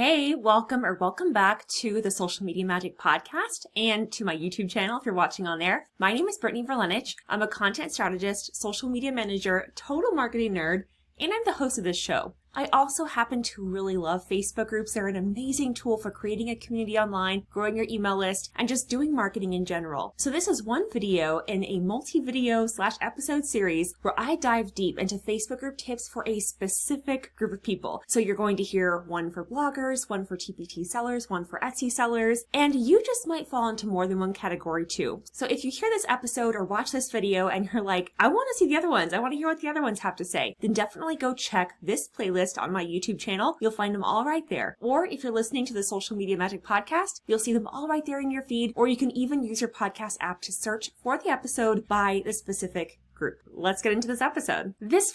Hey, welcome back to the Social Media Magic Podcast and to my YouTube channel if you're watching on there. My name is Brittany. I'm a content strategist, social media manager, total marketing nerd, and I'm the host of this show. I also happen to really love Facebook groups. They're an amazing tool for creating a community online, growing your email list, and just doing marketing in general. So this is one video in a multi-video / episode series where I dive deep into Facebook group tips for a specific group of people. So you're going to hear one for bloggers, one for TPT sellers, one for Etsy sellers, and you just might fall into more than one category too. So if you hear this episode or watch this video and you're like, I want to see the other ones, I want to hear what the other ones have to say, then definitely go check this playlist on my YouTube channel. You'll find them all right there. Or if you're listening to the Social Media Magic Podcast, you'll see them all right there in your feed, or you can even use your podcast app to search for the episode by the specific group. Let's get into this episode. This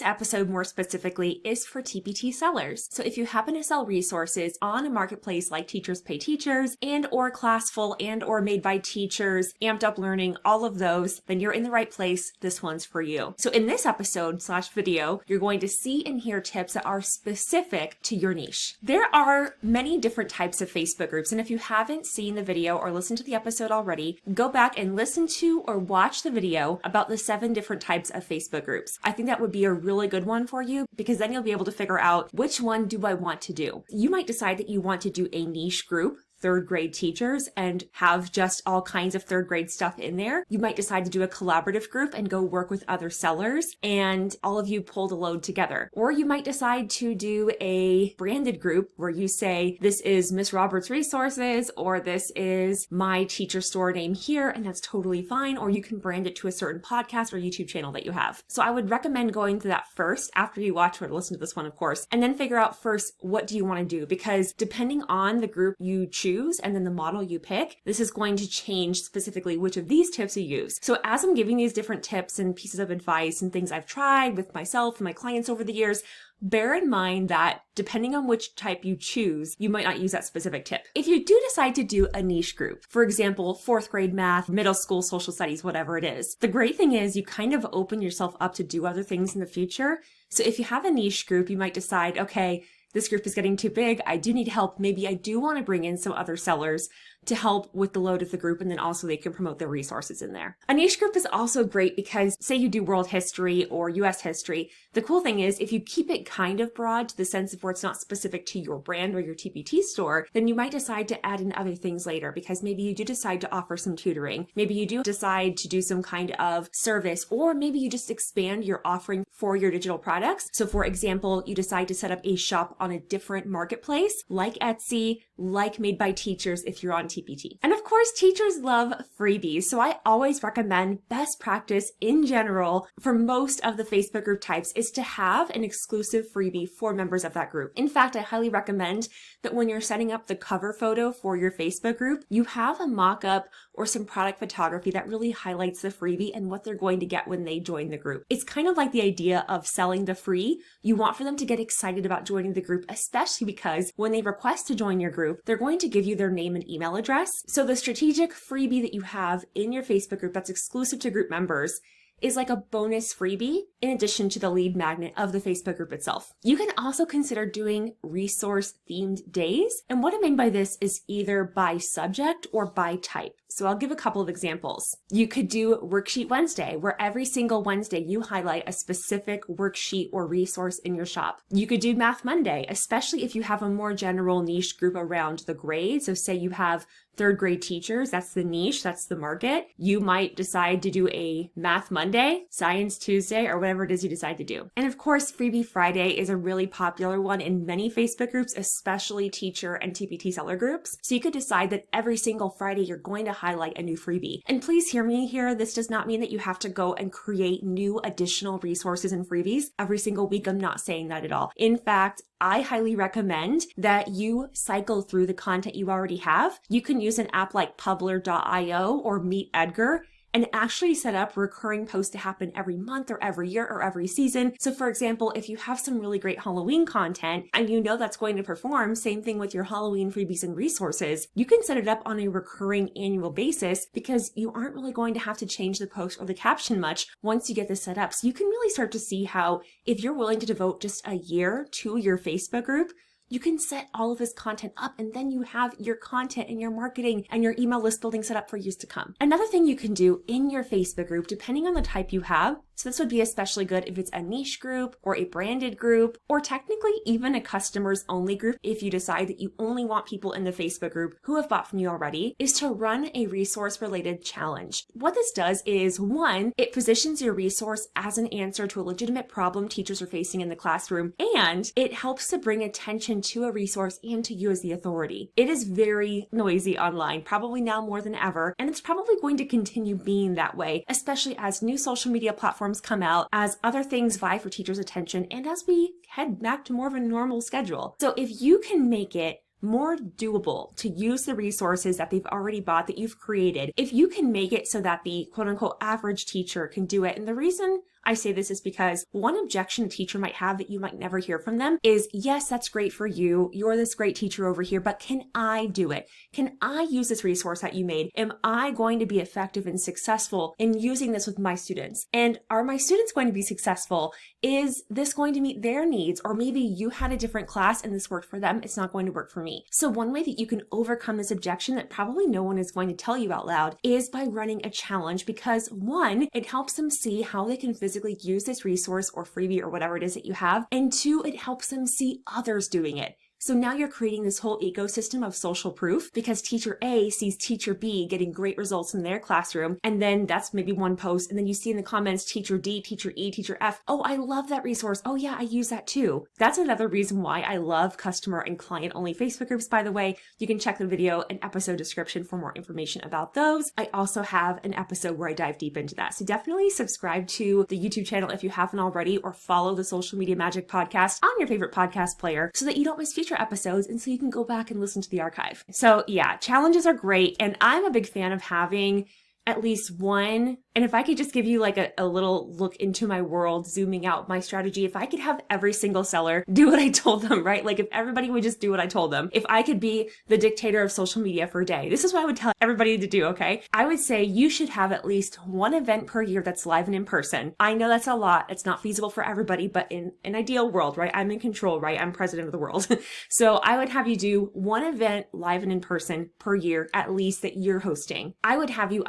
episode more specifically, is for TPT sellers. So if you happen to sell resources on a marketplace like TeachersPayTeachers and or Classful and or Made by Teachers, Amped Up Learning, all of those, then you're in the right place. This one's for you. So in this episode / video, you're going to see and hear tips that are specific to your niche. There are many different types of Facebook groups, and if you haven't seen the video or listened to the episode already, go back and listen to or watch the video about the 7 different types of Facebook groups. I think that would be a really good one for you because then you'll be able to figure out which one do I want to do. You might decide that you want to do a niche group, 3rd grade teachers, and have just all kinds of 3rd grade stuff in there. You might decide to do a collaborative group and go work with other sellers and all of you pull the load together. Or you might decide to do a branded group where you say, this is Miss Roberts Resources, or this is my teacher store name here, and that's totally fine. Or you can brand it to a certain podcast or YouTube channel that you have. So I would recommend going through that first after you watch or listen to this one, of course, and then figure out first, what do you want to do? Because depending on the group you choose and then the model you pick, this is going to change specifically which of these tips you use. So as I'm giving these different tips and pieces of advice and things I've tried with myself and my clients over the years, bear in mind that depending on which type you choose, you might not use that specific tip. If you do decide to do a niche group, for example, 4th grade math, middle school social studies, whatever it is, the great thing is you kind of open yourself up to do other things in the future. So if you have a niche group, you might decide, okay, this group is getting too big. I do need help. Maybe I do want to bring in some other sellers to help with the load of the group, and then also they can promote their resources in there. A niche group is also great because say you do world history or US history. The cool thing is if you keep it kind of broad to the sense of where it's not specific to your brand or your TPT store, then you might decide to add in other things later because maybe you do decide to offer some tutoring. Maybe you do decide to do some kind of service, or maybe you just expand your offering for your digital products. So for example, you decide to set up a shop on a different marketplace like Etsy, like Made by Teachers if you're on TPT. And of course, teachers love freebies. So I always recommend best practice in general for most of the Facebook group types is to have an exclusive freebie for members of that group. In fact, I highly recommend that when you're setting up the cover photo for your Facebook group, you have a mock-up or some product photography that really highlights the freebie and what they're going to get when they join the group. It's kind of like the idea of selling the free. You want for them to get excited about joining the group, especially because when they request to join your group, they're going to give you their name and email address. So the strategic freebie that you have in your Facebook group that's exclusive to group members is like a bonus freebie in addition to the lead magnet of the Facebook group itself. You can also consider doing resource themed days. And what I mean by this is either by subject or by type. So I'll give a couple of examples. You could do Worksheet Wednesday, where every single Wednesday you highlight a specific worksheet or resource in your shop. You could do Math Monday, especially if you have a more general niche group around the grade. So say you have 3rd grade teachers, that's the niche, that's the market. You might decide to do a Math Monday, Science Tuesday, or whatever it is you decide to do. And of course, Freebie Friday is a really popular one in many Facebook groups, especially teacher and TPT seller groups. So you could decide that every single Friday you're going to highlight a new freebie. And please hear me here. This does not mean that you have to go and create new additional resources and freebies every single week. I'm not saying that at all. In fact, I highly recommend that you cycle through the content you already have. You can use an app like Publer.io or Meet Edgar and actually set up recurring posts to happen every month or every year or every season. So for example, if you have some really great Halloween content and you know that's going to perform, same thing with your Halloween freebies and resources, you can set it up on a recurring annual basis because you aren't really going to have to change the post or the caption much once you get this set up. So you can really start to see how if you're willing to devote just a year to your Facebook group, you can set all of this content up, and then you have your content and your marketing and your email list building set up for years to come. Another thing you can do in your Facebook group, depending on the type you have, so this would be especially good if it's a niche group or a branded group, or technically even a customers only group if you decide that you only want people in the Facebook group who have bought from you already, is to run a resource related challenge. What this does is, one, it positions your resource as an answer to a legitimate problem teachers are facing in the classroom, and it helps to bring attention to a resource and to you as the authority. It is very noisy online, probably now more than ever, and it's probably going to continue being that way, especially as new social media platforms come out, as other things vie for teachers' attention, and as we head back to more of a normal schedule. So if you can make it more doable to use the resources that they've already bought, that you've created, if you can make it so that the quote unquote average teacher can do it, and the reason I say this is because one objection a teacher might have that you might never hear from them is, yes, that's great for you. You're this great teacher over here, but can I do it? Can I use this resource that you made? Am I going to be effective and successful in using this with my students? And are my students going to be successful? Is this going to meet their needs? Or maybe you had a different class and this worked for them. It's not going to work for me. So one way that you can overcome this objection that probably no one is going to tell you out loud is by running a challenge, because one, it helps them see how they can physically use this resource or freebie or whatever it is that you have. And two, it helps them see others doing it. So now you're creating this whole ecosystem of social proof, because teacher A sees teacher B getting great results in their classroom. And then that's maybe one post. And then you see in the comments, teacher D, teacher E, teacher F. Oh, I love that resource. Oh yeah, I use that too. That's another reason why I love customer and client only Facebook groups, by the way. You can check the video and episode description for more information about those. I also have an episode where I dive deep into that. So definitely subscribe to the YouTube channel if you haven't already, or follow the Social Media Magic podcast on your favorite podcast player so that you don't miss future episodes, and so you can go back and listen to the archive. So yeah, challenges are great, and I'm a big fan of having at least one. And if I could just give you like a little look into my world, zooming out my strategy, if I could have every single seller do what I told them, right? Like if everybody would just do what I told them, if I could be the dictator of social media for a day, this is what I would tell everybody to do, okay? I would say you should have at least one event per year that's live and in person. I know that's a lot. It's not feasible for everybody, but in an ideal world, right? I'm in control, right? I'm president of the world. So I would have you do one event live and in person per year, at least, that you're hosting. I would have you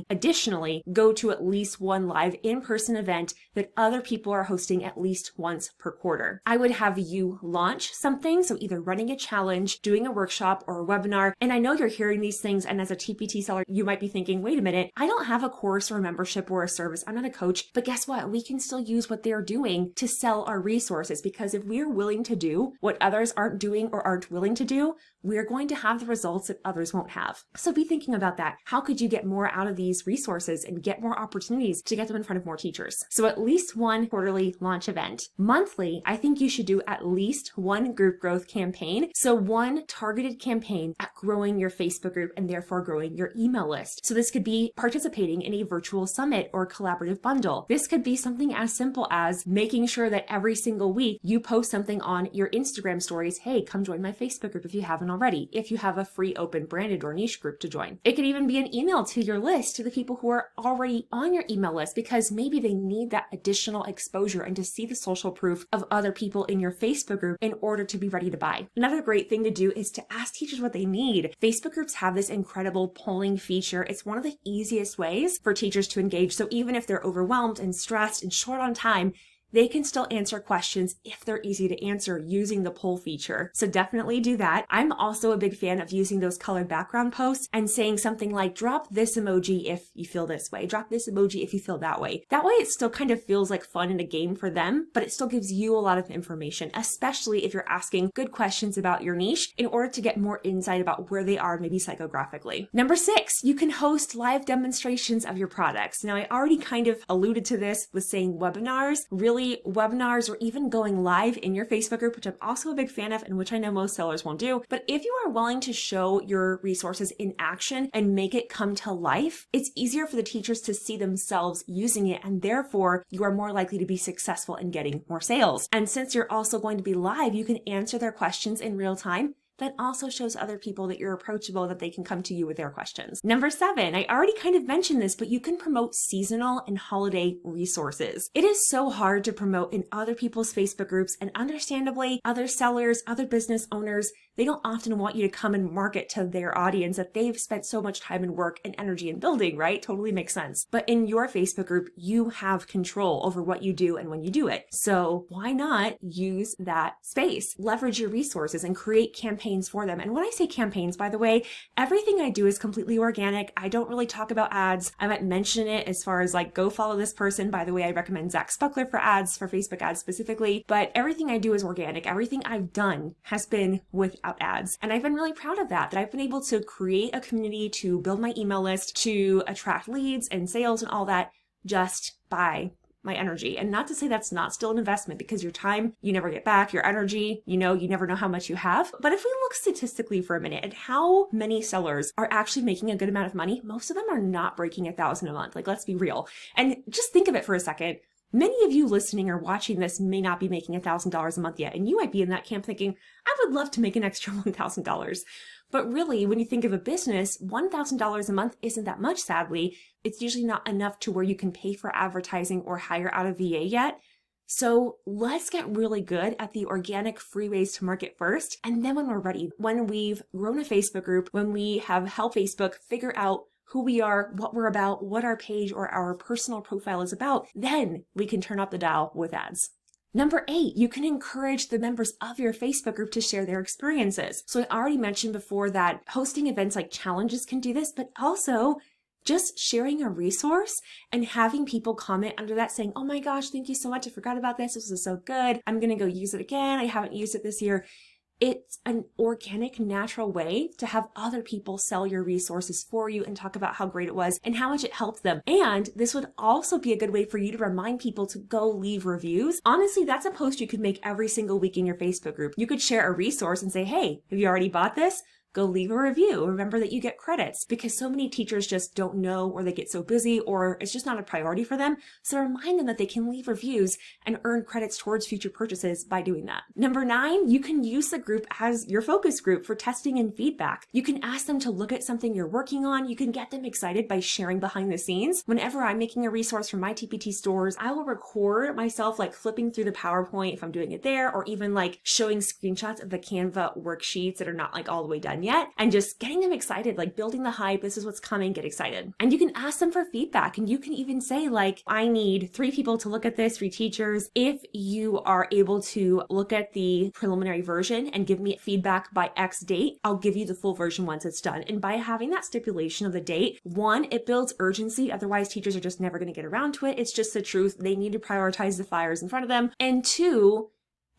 additionally, go to at least one live in-person event that other people are hosting at least once per quarter. I would have you launch something, so either running a challenge, doing a workshop, or a webinar. And I know you're hearing these things, and as a TPT seller, you might be thinking, wait a minute, I don't have a course or a membership or a service. I'm not a coach, but guess what? We can still use what they're doing to sell our resources, because if we're willing to do what others aren't doing or aren't willing to do, we're going to have the results that others won't have. So be thinking about that. How could you get more out of these resources and get more opportunities to get them in front of more teachers? So at least one quarterly launch event. Monthly, I think you should do at least one group growth campaign. So one targeted campaign at growing your Facebook group and therefore growing your email list. So this could be participating in a virtual summit or collaborative bundle. This could be something as simple as making sure that every single week you post something on your Instagram stories. Hey, come join my Facebook group if you haven't already, if you have a free open branded or niche group to join. It could even be an email to your list, to the people who are already on your email list, because maybe they need that additional exposure and to see the social proof of other people in your Facebook group in order to be ready to buy. Another great thing to do is to ask teachers what they need. Facebook groups have this incredible polling feature. It's one of the easiest ways for teachers to engage. So even if they're overwhelmed and stressed and short on time, they can still answer questions if they're easy to answer using the poll feature. So definitely do that. I'm also a big fan of using those colored background posts and saying something like, drop this emoji if you feel this way, drop this emoji if you feel that way. That way it still kind of feels like fun and a game for them, but it still gives you a lot of information, especially if you're asking good questions about your niche in order to get more insight about where they are, maybe psychographically. Number 6, you can host live demonstrations of your products. Now I already kind of alluded to this with saying webinars. Really, webinars, or even going live in your Facebook group, which I'm also a big fan of and which I know most sellers won't do. But if you are willing to show your resources in action and make it come to life, it's easier for the teachers to see themselves using it, and therefore you are more likely to be successful in getting more sales. And since you're also going to be live, you can answer their questions in real time that also shows other people that you're approachable, that they can come to you with their questions. Number 7, I already kind of mentioned this, but you can promote seasonal and holiday resources. It is so hard to promote in other people's Facebook groups, and understandably, other sellers, other business owners, they don't often want you to come and market to their audience that they've spent so much time and work and energy in building, right? Totally makes sense. But in your Facebook group, you have control over what you do and when you do it. So why not use that space? Leverage your resources and create campaigns for them. And when I say campaigns, by the way, everything I do is completely organic. I don't really talk about ads. I might mention it as far as like, go follow this person. By the way, I recommend Zach Spuckler for ads, for Facebook ads specifically. But everything I do is organic. Everything I've done has been without ads. And I've been really proud of that I've been able to create a community, to build my email list, to attract leads and sales and all that just by my energy. And not to say that's not still an investment, because your time, you never get back, your energy, you never know how much you have. But if we look statistically for a minute at how many sellers are actually making a good amount of money, most of them are not breaking $1,000 a month. Like, let's be real. And just think of it for a second. Many of you listening or watching this may not be making $1,000 a month yet, and you might be in that camp thinking, I would love to make an extra $1,000. But really, when you think of a business, $1,000 a month isn't that much, sadly. It's usually not enough to where you can pay for advertising or hire out a VA yet. So let's get really good at the organic free ways to market first. And then when we're ready, when we've grown a Facebook group, when we have helped Facebook figure out who we are, what we're about, what our page or our personal profile is about, then we can turn up the dial with ads. Number 8, you can encourage the members of your Facebook group to share their experiences. So I already mentioned before that hosting events like challenges can do this, but also just sharing a resource and having people comment under that saying, oh my gosh, thank you so much. I forgot about this. This was so good. I'm going to go use it again. I haven't used it this year. It's an organic, natural way to have other people sell your resources for you and talk about how great it was and how much it helped them. And this would also be a good way for you to remind people to go leave reviews. Honestly, that's a post you could make every single week in your Facebook group. You could share a resource and say, hey, have you already bought this? Go leave a review. Remember that you get credits, because so many teachers just don't know, or they get so busy, or it's just not a priority for them. So remind them that they can leave reviews and earn credits towards future purchases by doing that. Number 9, you can use the group as your focus group for testing and feedback. You can ask them to look at something you're working on. You can get them excited by sharing behind the scenes. Whenever I'm making a resource for my TPT stores, I will record myself like flipping through the PowerPoint if I'm doing it there, or even like showing screenshots of the Canva worksheets that are not like all the way done yet, and just getting them excited, like building the hype. This is what's coming, get excited. And you can ask them for feedback, and you can even say like, I need 3 people to look at this, 3 teachers. If you are able to look at the preliminary version and give me feedback by X date, I'll give you the full version once it's done. And by having that stipulation of the date, 1, it builds urgency. Otherwise, teachers are just never going to get around to it. It's just the truth. They need to prioritize the fires in front of them. And 2,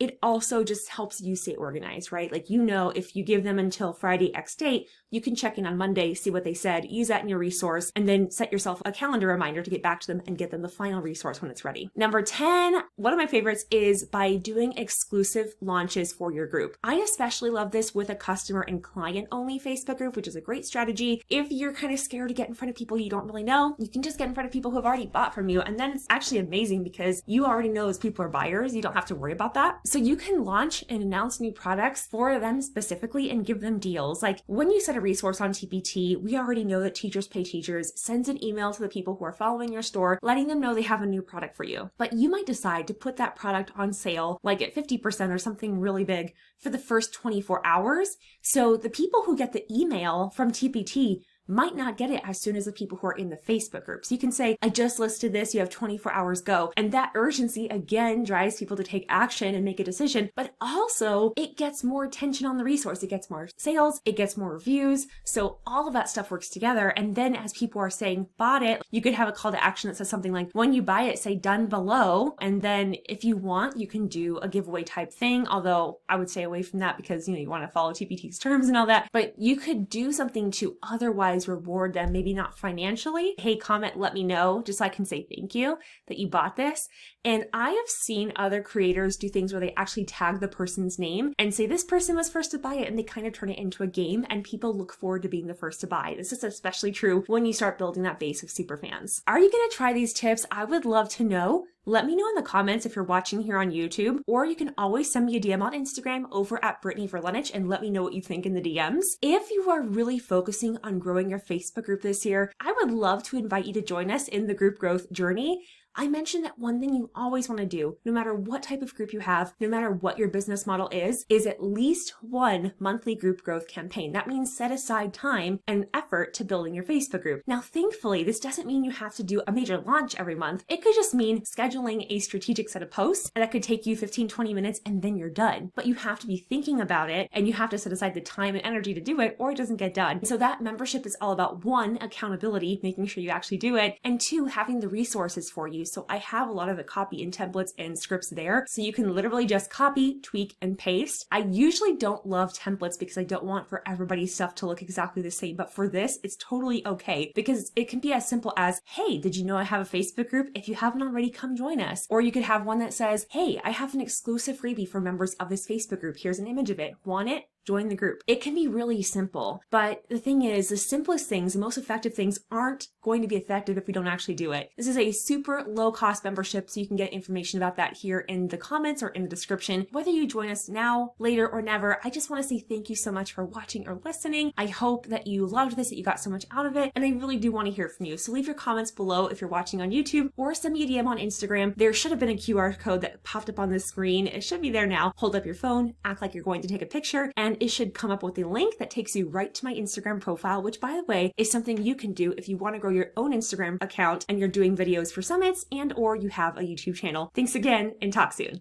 it also just helps you stay organized, right? Like, if you give them until Friday X date, you can check in on Monday, see what they said, use that in your resource, and then set yourself a calendar reminder to get back to them and get them the final resource when it's ready. Number 10, one of my favorites is by doing exclusive launches for your group. I especially love this with a customer and client only Facebook group, which is a great strategy. If you're kind of scared to get in front of people you don't really know, you can just get in front of people who have already bought from you. And then it's actually amazing because you already know those people are buyers. You don't have to worry about that. So you can launch and announce new products for them specifically and give them deals. Like when you set a resource on TPT, we already know that Teachers Pay Teachers sends an email to the people who are following your store, letting them know they have a new product for you. But you might decide to put that product on sale, like at 50% or something really big for the first 24 hours. So the people who get the email from TPT might not get it as soon as the people who are in the Facebook group. So you can say, I just listed this, you have 24 hours, go. And that urgency again drives people to take action and make a decision, but also it gets more attention on the resource. It gets more sales, it gets more reviews. So all of that stuff works together. And then as people are saying, bought it, you could have a call to action that says something like, when you buy it, say done below. And then if you want, you can do a giveaway type thing. Although I would stay away from that because, you want to follow TPT's terms and all that, but you could do something to otherwise reward them, maybe not financially. Hey, comment, let me know, just so I can say thank you that you bought this. And I have seen other creators do things where they actually tag the person's name and say this person was first to buy it, and they kind of turn it into a game and people look forward to being the first to buy. This is especially true when you start building that base of super fans. Are you going to try these tips? I would love to know. Let me know in the comments if you're watching here on YouTube, or you can always send me a DM on Instagram over at Brittany and let me know what you think in the DMs. If you are really focusing on growing your Facebook group this year, I would love to invite you to join us in the group growth journey. I mentioned that one thing you always want to do, no matter what type of group you have, no matter what your business model is at least one monthly group growth campaign. That means set aside time and effort to building your Facebook group. Now, thankfully, this doesn't mean you have to do a major launch every month. It could just mean scheduling a strategic set of posts, and that could take you 15, 20 minutes and then you're done. But you have to be thinking about it, and you have to set aside the time and energy to do it, or it doesn't get done. So that membership is all about, one, accountability, making sure you actually do it, and two, having the resources for you. So I have a lot of the copy and templates and scripts there, so you can literally just copy, tweak, and paste. I usually don't love templates because I don't want for everybody's stuff to look exactly the same, but for this, it's totally okay because it can be as simple as, hey, did you know I have a Facebook group? If you haven't already, come join us. Or you could have one that says, hey, I have an exclusive freebie for members of this Facebook group. Here's an image of it. Want it? Join the group. It can be really simple, but the thing is, the simplest things, the most effective things aren't going to be effective if we don't actually do it. This is a super low cost membership, so you can get information about that here in the comments or in the description. Whether you join us now, later, or never, I just want to say thank you so much for watching or listening. I hope that you loved this, that you got so much out of it, and I really do want to hear from you. So leave your comments below if you're watching on YouTube, or send me a DM on Instagram. There should have been a QR code that popped up on the screen. It should be there now. Hold up your phone, act like you're going to take a picture, and it should come up with a link that takes you right to my Instagram profile, which, by the way, is something you can do if you want to grow your own Instagram account and you're doing videos for summits and or you have a YouTube channel. Thanks again, and talk soon.